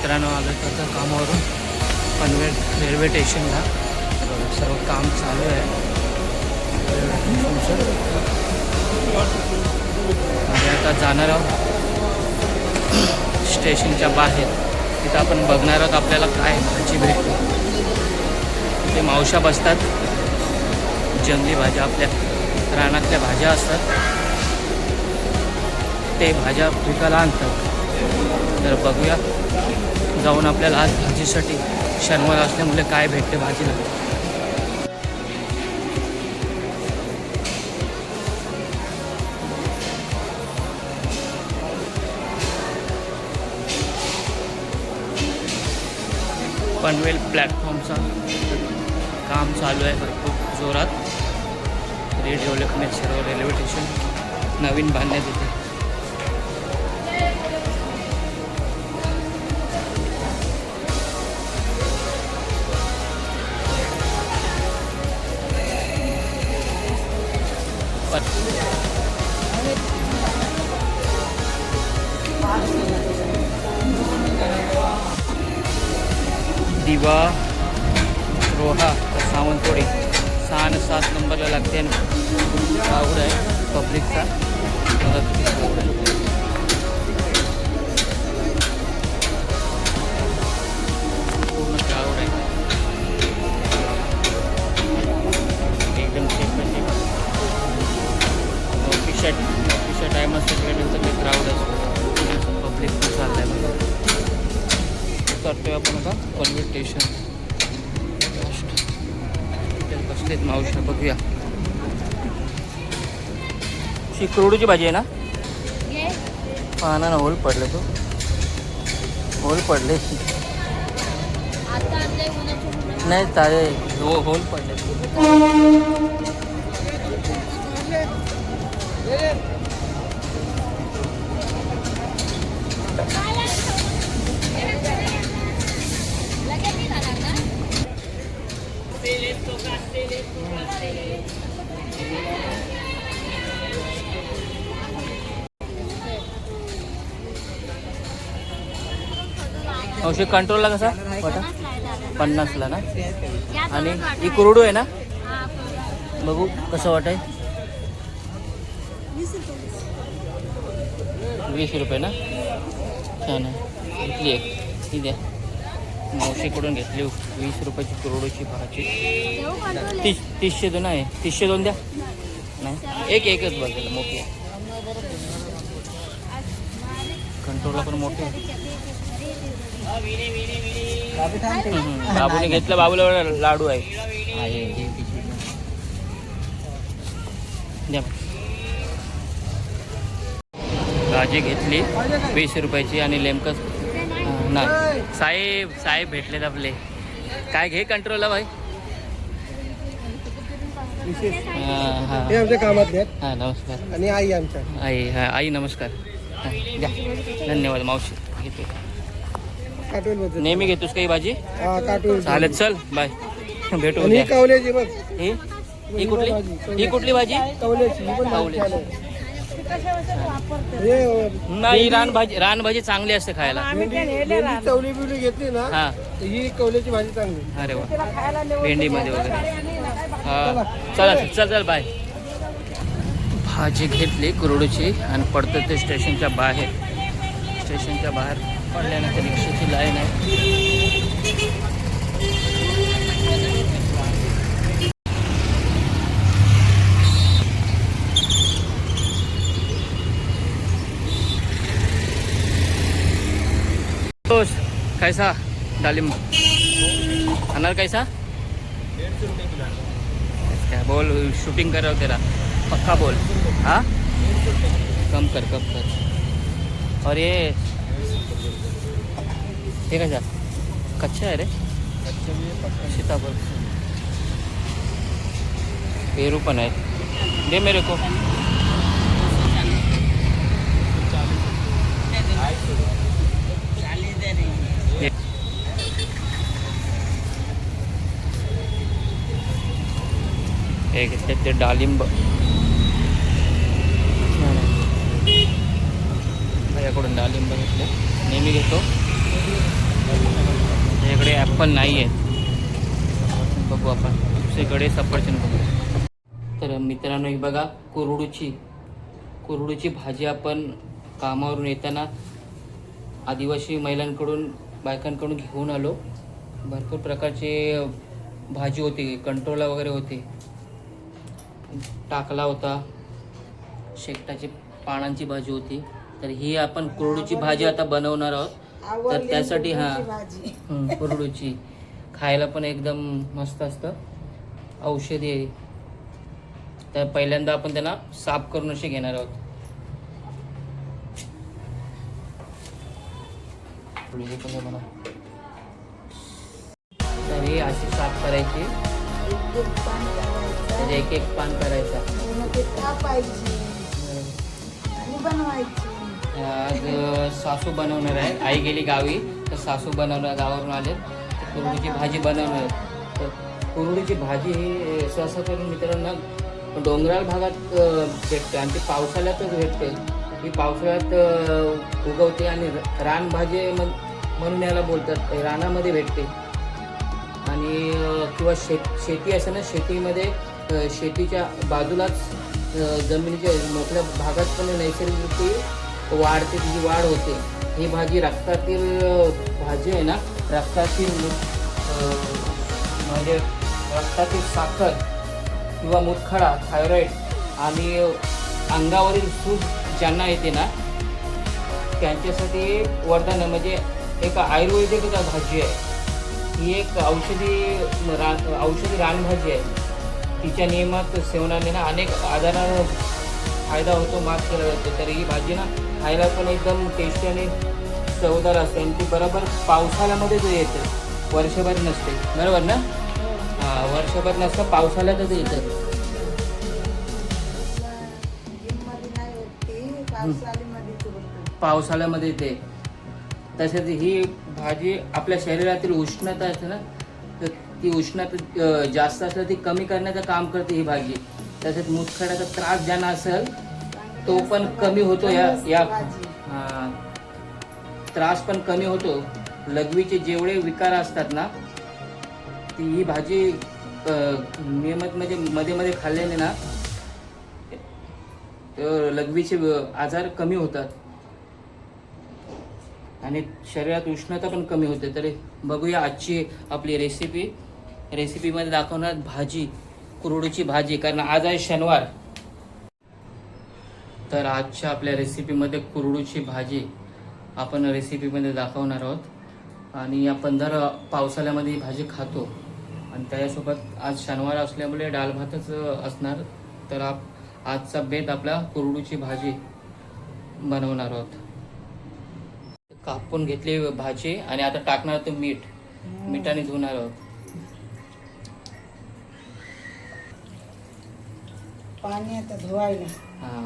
मित्रांनो आलो तर कामावरून पनवेल रेल्वे स्टेशनला सर्व काम चालू आहे रेल्वे स्टेशनचं. आणि आता जाणार आहोत स्टेशनच्या बाहेर. तिथं आपण बघणार आहोत आपल्याला काय भाजी भेटते. तिथे मावशा बसतात, जंगली भाज्या आपल्या रानातल्या भाज्या असतात ते भाज्या विकायला आणतात. तर बघूया जाऊन आपल्याला आज भाजीसाठी शनिवार असल्यामुळे काय भेटते भाजीला. पनवेल प्लॅटफॉर्मचा काम चालू आहे भरपूर जोरात. रिडेव्हलपमेंट सर्व रेल्वे स्टेशन नवीन बांधण्यात येते. दिवा रोहा सावंतवाडी 6 आणि 7 नंबरला लागते. आणि क्राऊड आहे पब्लिकचा, क्राऊड आहे. पूर्ण क्राऊड आहे एकदम. ऑफिसच्या टाईम असतो त्याच्यानंतर मी क्राऊड असतो, पब्लिक पण चाललं आहे. करतोय आपण आता पनवेल स्टेशन. बसलेत मावशी, बघूया. शिकरोडूची भाजी आहे ना? पाना ना होल पडलं, तो होल पडले नाही तारे होल पडले. औषध कंट्रोलला कसा वाटा 50ला ना. आणि ही कुरडू आहे ना, बघू कसं वाटाय. 20 रुपये ना, छान आहे. घेतली एक ही द्या, मावशीकडून घेतली 20 रुपयाची कुरडूची भाजी. 302 आहे, 302 द्या. नाही एकच बघायला मोठी आहे. कंट्रोलला पण मोठी आहे. बाबूने घेतलं, बाबूला लाडू आहे. द्या भाजी घेतली 20 रुपयाची. आणि नेमकं नाही साहेब भेटलेत आपले. काय घे कंट्रोलला भाई. हे आमच्या कामात आहेत. हां नमस्कार. आणि आई आमच्या आई. हां आई नमस्कार. द्या धन्यवाद मावशी. घेतो काटोल नेहमी घेतोस काही भाजी. काटोल चालेल, चल बाय, भेटू. आणि कवल्याची बघ. ही कुठली भाजी? कवल्याची ही पण कवल्याची. छान आहे. नाही रानभाजी चांगली असते खायला. चवली बिवली घेतली ना, हां ही कवल्याची भाजी चांगली. अरे वा, भेंडीमध्ये वगैरे. हां चल बाय. भाजी घेतली कुरडूची आणि पडतं ते स्टेशनच्या बाहेर. स्टेशनच्या बाहेर पडल्यानंतर रिक्षाची लाईन आहे. कैसा डालिम अनार कैसा? 150 रुपये किलो. क्या बोल, शूटिंग कर रहा हो तेरा, पक्का बोल. हाँ कम कर. और ये कैसा कच्चा है रे? सीताफळ, पेरू पण आहे. दे मेरे को. एक ते डाळिंब माझ्याकडून डाळिंब घेतले, नेहमी घेतो. आपल्याकडे ॲपल नाही आहे. बघू आपण दुसरीकडे सफरचंद बघू. तर मित्रांनो ही बघा कुरडूची भाजी आपण कामावरून येताना आदिवासी महिलांकडून बायकांकडून घेऊन आलो. भरपूर प्रकारचे भाजी होती, कंटोला वगैरे होते, टाकला होता, शेकटाची पानांची भाजी होती. तर ही आपण कुरडूची भाजी आता बनवणार आहोत. तर त्यासाठी कुरडूची खायला पण एकदम मस्त असतं, औषधी आहे. तर पहिल्यांदा आपण त्यांना साफ करून असे घेणार आहोत. तर हे अशी साफ करायची, एक एक पान करायचा. आज सासू बनवणार आहे, आई गेली गावी तर सासू बनवणार, गावावरून आले तर कुरडूची भाजी बनवणार आहे. तर कुरडूची भाजी ही सहसा करून मित्रांनो डोंगराळ भागात भेटते आणि ती पावसाळ्यातच भेटते. ही पावसाळ्यात उगवते आणि रानभाजी म्हणून याला बोलतात. रानामध्ये भेटते आणि किंवा शेती असते ना, शेतीमध्ये शेतीच्या बाजूलाच जमिनीच्या मोकळ्या भागात पण नैसर्गिक वाढते, तिची वाढ होते. ही भाजी रक्तातील भाजी आहे ना, रक्तातील म्हणजे रक्तातील साखर किंवा मुतखडा, थायरॉईड आणि अंगावरील सूज ज्यांना येते ना त्यांच्यासाठी वरदान आहे. म्हणजे एक आयुर्वेदिक भाजी आहे ही, एक औषधी रानभाजी आहे. तिच्या नियमात सेवनाने ना अनेक आजारांना फायदा होतो, मात केला जातो. तर ही भाजी ना खायला पण एकदम टेस्टी आणि चवदार असते आणि ती बरोबर पावसाळ्यामध्येच येते, वर्षभर नसते. बरोबर ना? हां, वर्षभर नसतं, पावसाळ्यातच येतं. पावसाळ्यामध्ये येते. तसेच ही भाजी आपल्या शरीरातील उष्णता असते ना, तर ती उष्णता जास्त असलं ती कमी करण्याचं काम करते ही भाजी. तसेच मुतखड्याचा त्रास ज्यांना असेल तो पण कमी होतो. या त्रास पण कमी होतो. लघवीचे जेवढे विकार असतात ना, ती ही भाजी नियमित म्हणजे मध्ये मध्ये खाल्ल्याने ना लघवीचे आजार कमी होतात आणि शरीरात उष्णता पण कमी होते. तर बघूया आजची आपली रेसिपीमध्ये दाखवणार भाजी, कुरडूची भाजी. कारण आज आहे शनिवार. तर आजच्या आपल्या रेसिपीमध्ये कुरडूची भाजी आपण रेसिपीमध्ये दाखवणार आहोत. आणि आपण दर पावसाळ्यामध्ये ही भाजी खातो आणि त्याच्यासोबत आज शनिवार असल्यामुळे डाळ भातच असणार. तर आजचा बेत आपला कुरडूची भाजी बनवणार आहोत. कापून घेतली भाजी आणि आता टाकणार तो मिठाने धुणार आहोत. पाणी आता धुवायला,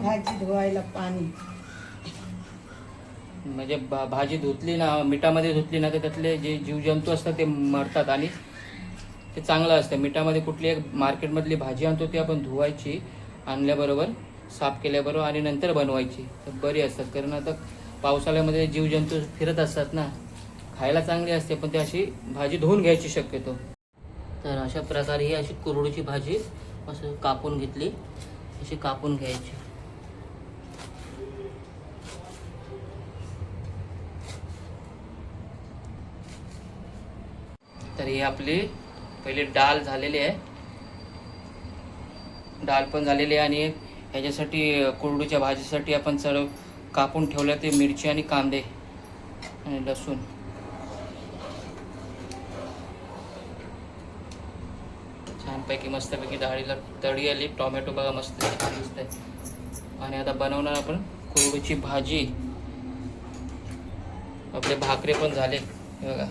भाजी धुवायला पाणी. म्हणजे भाजी धुतली ना, मिठामध्ये धुतली ना, तर त्यातले जे जीवजंतू असतात ते मरतात आणि ते चांगलं असतं. मिठामध्ये कुठली एक मार्केटमधली भाजी आणतो ती आपण धुवायची, आणल्याबरोबर साफ केल्याबरोबर आणि नंतर बनवायची, तर बरी असतात. कारण आता पावसाळ्यामध्ये जीवजंतू फिरत असतात ना, खायला चांगली असते पण ती अशी भाजी धुवून घ्यायची शक्यतो. तर अशा प्रकारे ही अशी कुरडूची भाजी असं कापून घेतली, अशी कापून घ्यायची. तर ही आपली पहिले डाळ झालेली आहे, डाळ पण झालेली आहे. आणि ह्याच्यासाठी कुरडूच्या भाजीसाठी आपण सर्व कापून ठेवलं ते मिरची आणि कांदे आणि लसूण. छानपैकी मस्तपैकी डाळीला तळी आली. टोमॅटो बघा मस्त दिसत आहे. आणि आता बनवणार आपण कुरडूची भाजी. आपले भाकरे पण झाले बघा.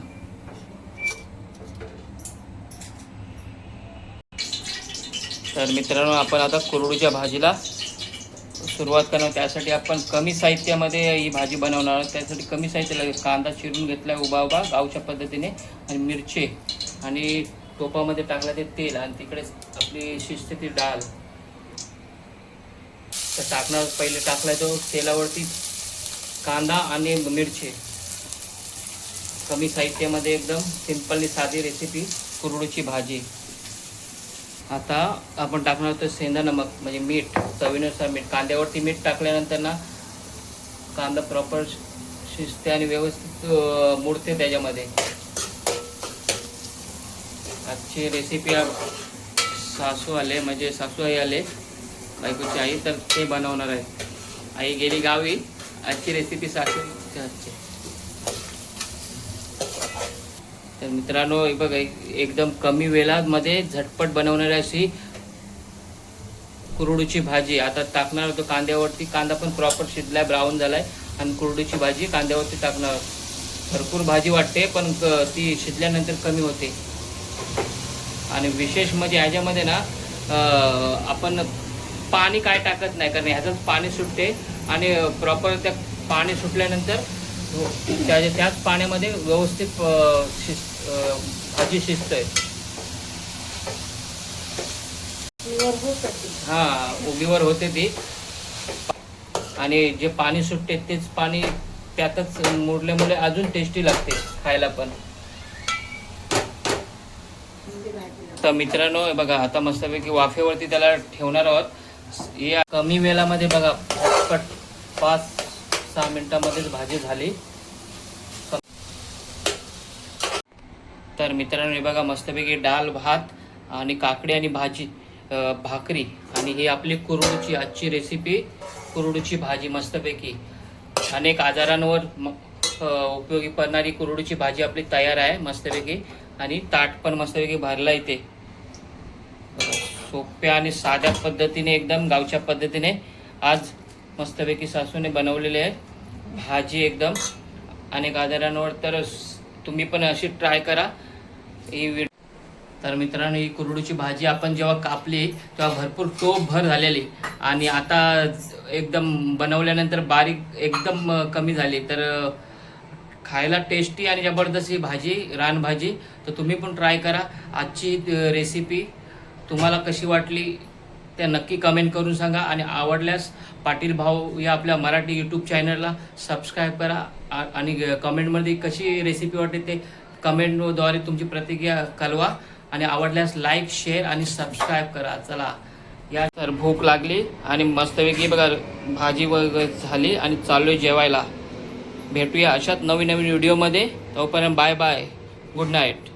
तर मित्रांनो आपण आता कुरडूच्या भाजीला सुरुवात करणार. त्यासाठी आपण कमी साहित्यामध्ये ही भाजी बनवणार आहोत. त्यासाठी कमी साहित्य लागेल. कांदा चिरून घेतला उभा गावच्या पद्धतीने, आणि मिरची, आणि टोपामध्ये टाकला ते तेल, आणि तिकडे आपली शिजते ती डाळ. तर टाकणार पहिले टाकला तो तेलावरती कांदा आणि मिरची. कमी साहित्यामध्ये एकदम सिंपल साधी रेसिपी कुरडूची भाजी. आता आपण टाकणार होतं सेंधा नमक म्हणजे मीठ, चवीनुसार मीठ. कांद्यावरती मीठ टाकल्यानंतर ना कांदा प्रॉपर शिजते आणि व्यवस्थित मुरते त्याच्यामध्ये. आजची रेसिपी सासू आले म्हणजे सासू आई आले बायकोची आई, तर ते बनवणार आहे. आई गेली गावी, आजची रेसिपी सासूच्या हातची. तर मित्रांनो हे बघा एकदम कमी वेळामध्ये झटपट बनवणारी अशी कुरडूची भाजी आता टाकणार होतो कांद्यावरती. कांदा पण प्रॉपर शिजलाय, ब्राऊन झालाय आणि कुरडूची भाजी कांद्यावरती टाकणार. भरपूर भाजी वाटते पण ती शिजल्यानंतर कमी होते. आणि विशेष म्हणजे ह्याच्यामध्ये ना आपण पाणी काय टाकत नाही, कारण ह्याचंच पाणी सुटते आणि प्रॉपर त्या पाणी सुटल्यानंतर त्याच पाण्यामध्ये व्यवस्थित भाजी शिजते. हां, उगीवर होते ती. आणि जे पाणी सुटते तेच पाणी त्यातच मुरल्यामुळे अजून टेस्टी लागते खायला पण. तर मित्रांनो बघा आता मस्तपैकी वाफेवरती त्याला ठेवणार आहोत. या कमी वेळामध्ये बघा पटपट 5-6 मिनिटांमध्येच भाजी झाली. तर मित्रांनो बघा मस्तपैकी डाळ भात आणि काकडी आणि भाजी भाकरी आणि ही आपली कुरडूची आजची रेसिपी कुरडूची भाजी. मस्तपैकी अनेक आजारांवर उपयोगी पडणारी कुरडूची भाजी आपली तयार आहे मस्तपैकी. आणि ताट पण मस्तपैकी भरला येते. सोप्या आणि साध्या पद्धतीने एकदम गावच्या पद्धतीने आज मस्तपैकी सासूने बनवलेली आहे भाजी एकदम अनेक आजारांवर. तर तुम्ही पण अशी ट्राय करा ही. तर मित्रांनो ही कुरडूची भाजी आपण जेव्हा कापली तेव्हा भरपूर टोपभर झालेली आणि आता एकदम बनवल्यानंतर बारीक एकदम कमी झाली. तर खायला टेस्टी आणि जबरदस्त ही भाजी रानभाजी. तर तुम्ही पण ट्राय करा. आजची रेसिपी तुम्हाला कशी वाटली त्या नक्की कमेंट करून सांगा. आणि आवडल्यास पाटील भाऊ या आपल्या मराठी यूट्यूब चॅनलला सबस्क्राईब करा. आणि कमेंटमध्ये कशी रेसिपी वाटते ते कमेंटद्वारे तुमची प्रतिक्रिया कळवा. आणि आवडल्यास लाईक शेअर आणि सबस्क्राईब करा. चला या तर भूक लागली आणि मस्तपैकी बघा भाजी वगैरे झाली आणि चालू आहे जेवायला. भेटूया अशाच नवीन व्हिडिओमध्ये. तोपर्यंत बाय बाय, गुड नाईट.